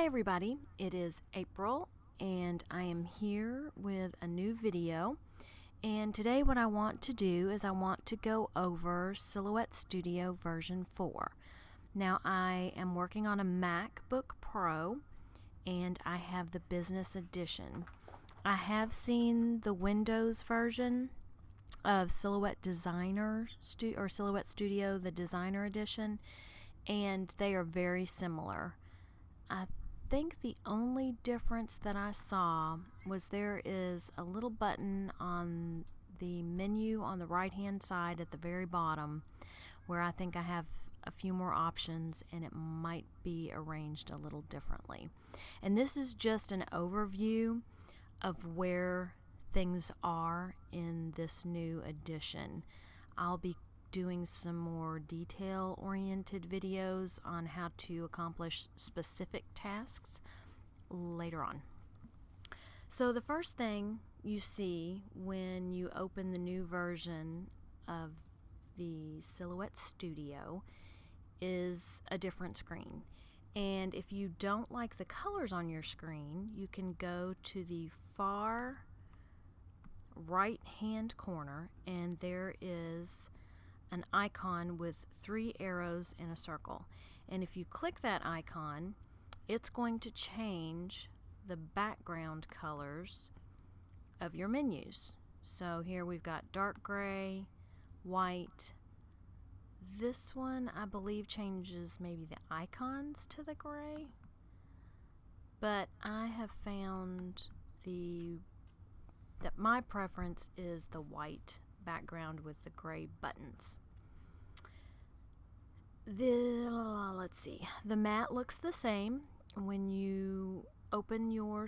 everybody, it is April and I am here with a new video, and today what I want to do is I want to go over Silhouette Studio version 4. Now I am working on a MacBook Pro and I have the Business Edition. I have seen the Windows version of Silhouette Silhouette Studio, the Designer Edition, and they are very similar. I think the only difference that I saw was there is a little button on the menu on the right hand side at the very bottom where I think I have a few more options and it might be arranged a little differently. And this is just an overview of where things are in this new edition. I'll be doing some more detail-oriented videos on how to accomplish specific tasks later on. So the first thing you see when you open the new version of the Silhouette Studio is a different screen. And if you don't like the colors on your screen, you can go to the far right hand corner and there is an icon with 3 arrows in a circle, and if you click that icon it's going to change the background colors of your menus. So here we've got dark gray, white. This one I believe changes maybe the icons to the gray, but I have found that my preference is the white background with the gray buttons. Let's see, the mat looks the same. When you open your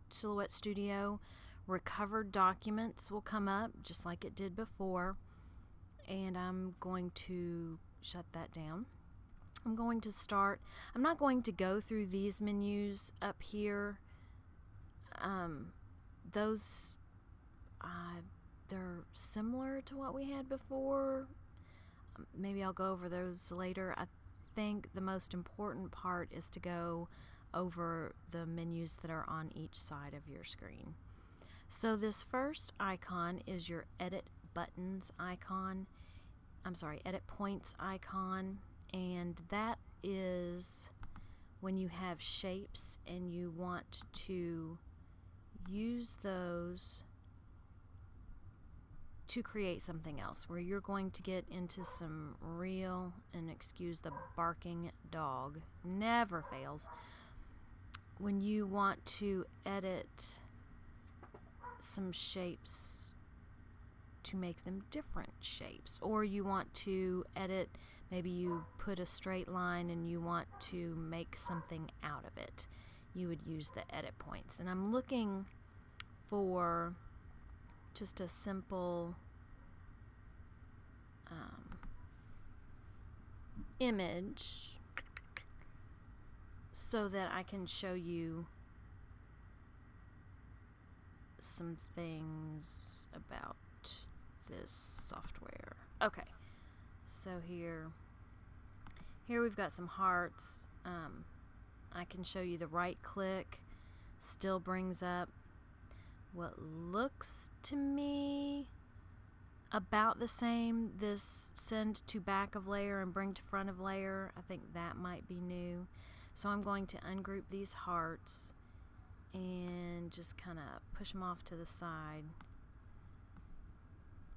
Silhouette Studio, recovered documents will come up just like it did before, and I'm going to shut that down. I'm going to start. I'm not going to go through these menus up here. They're similar to what we had before. Maybe I'll go over those later. I think the most important part is to go over the menus that are on each side of your screen. So this first icon is your edit buttons icon. Edit points icon, and that is when you have shapes and you want to use those to create something else, where you're going to get into some real, and excuse the barking dog, never fails, when you want to edit some shapes to make them different shapes, or you want to edit, maybe you put a straight line and you want to make something out of it, you would use the edit points. And I'm looking for just a simple image so that I can show you some things about this software. Okay, so here we've got some hearts. I can show you the right click still brings up what looks to me about the same. This send to back of layer and bring to front of layer, I think that might be new. So I'm going to ungroup these hearts and just kind of push them off to the side,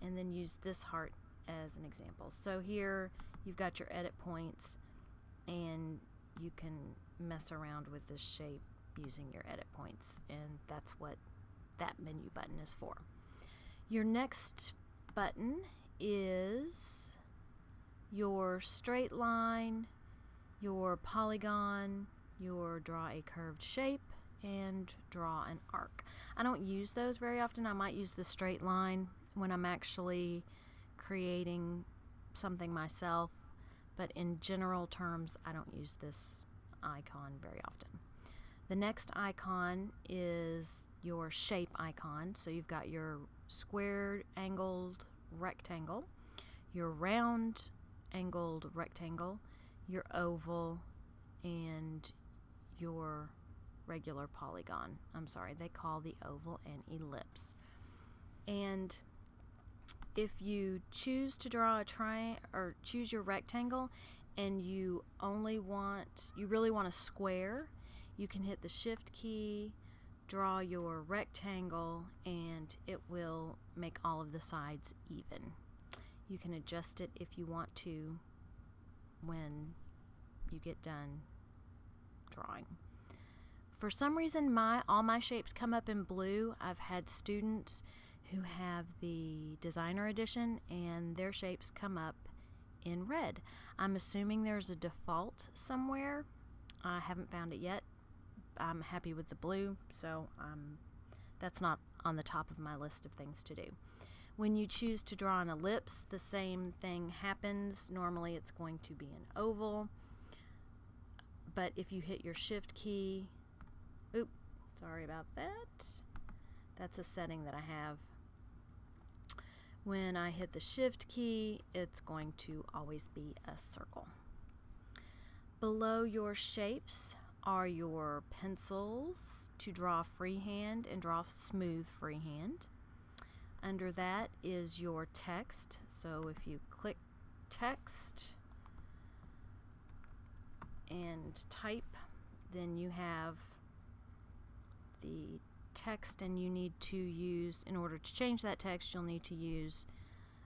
and then use this heart as an example. So here you've got your edit points and you can mess around with this shape using your edit points, and that's what that menu button is for. Your next button is your straight line, your polygon, your draw a curved shape, and draw an arc. I don't use those very often. I might use the straight line when I'm actually creating something myself, but in general terms I don't use this icon very often. The next icon is your shape icon. So you've got your squared angled rectangle, your round angled rectangle, your oval, and your regular polygon. I'm sorry, they call the oval an ellipse. And if you choose to draw a triangle or choose your rectangle and you really want a square, you can hit the Shift key, draw your rectangle, and it will make all of the sides even. You can adjust it if you want to when you get done drawing. For some reason, all my shapes come up in blue. I've had students who have the designer edition and their shapes come up in red. I'm assuming there's a default somewhere. I haven't found it yet. I'm happy with the blue, so that's not on the top of my list of things to do. When you choose to draw an ellipse, the same thing happens. Normally it's going to be an oval, but if you hit your Shift key, sorry about that. That's a setting that I have. When I hit the Shift key, it's going to always be a circle. Below your shapes are your pencils to draw freehand and draw smooth freehand. Under that is your text. So if you click text and type, then you have the text, and you need to use, in order to change that text, you'll need to use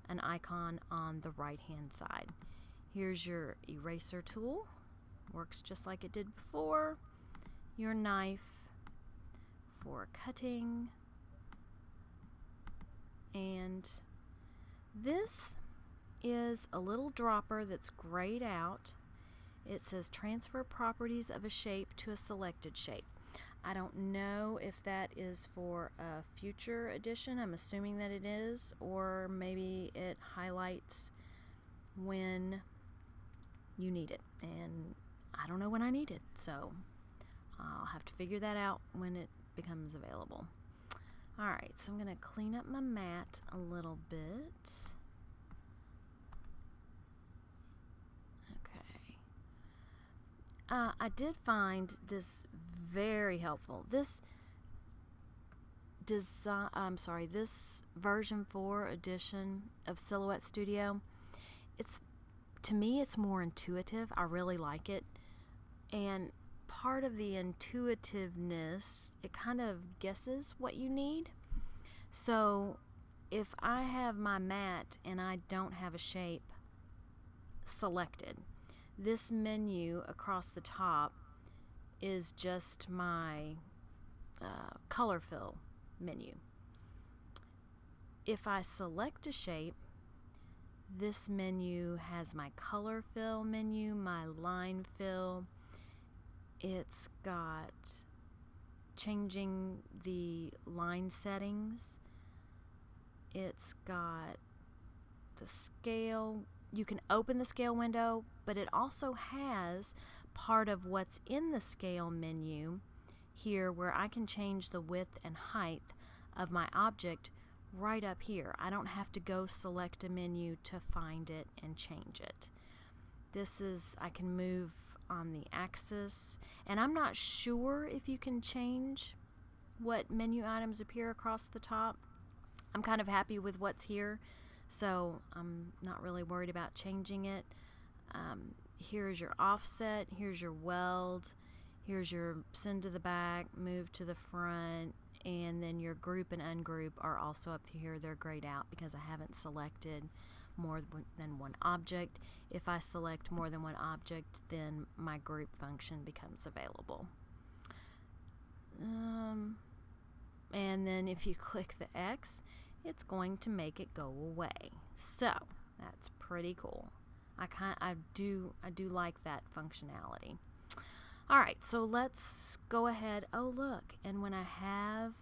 an icon on the right hand side. Here's your eraser tool, works just like it did before. Your knife for cutting, and this is a little dropper that's grayed out. It says transfer properties of a shape to a selected shape. I don't know if that is for a future edition. I'm assuming that it is, or maybe it highlights when you need it, and I don't know when I need it, so I'll have to figure that out when it becomes available. Alright, so I'm going to clean up my mat a little bit. Okay. I did find this very helpful. This version 4 edition of Silhouette Studio, to me it's more intuitive. I really like it, and part of the intuitiveness, it kind of guesses what you need. So if I have my mat and I don't have a shape selected, this menu across the top is just my color fill menu. If I select a shape, this menu has my color fill menu, my line fill. It's got changing the line settings. It's got the scale. You can open the scale window, but it also has part of what's in the scale menu here, where I can change the width and height of my object right up here. I don't have to go select a menu to find it and change it. I can move on the axis, and I'm not sure if you can change what menu items appear across the top. I'm kind of happy with what's here, so I'm not really worried about changing it. Here's your offset, here's your weld, here's your send to the back, move to the front, and then your group and ungroup are also up here. They're grayed out because I haven't selected more than one object. If I select more than one object, then my group function becomes available. And then if you click the X, it's going to make it go away. So that's pretty cool. I do like that functionality. Alright, so let's go ahead. Oh look, and when I have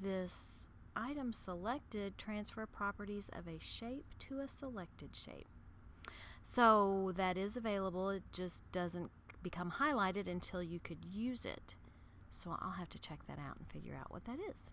this item selected, transfer properties of a shape to a selected shape. So that is available, it just doesn't become highlighted until you could use it. So I'll have to check that out and figure out what that is.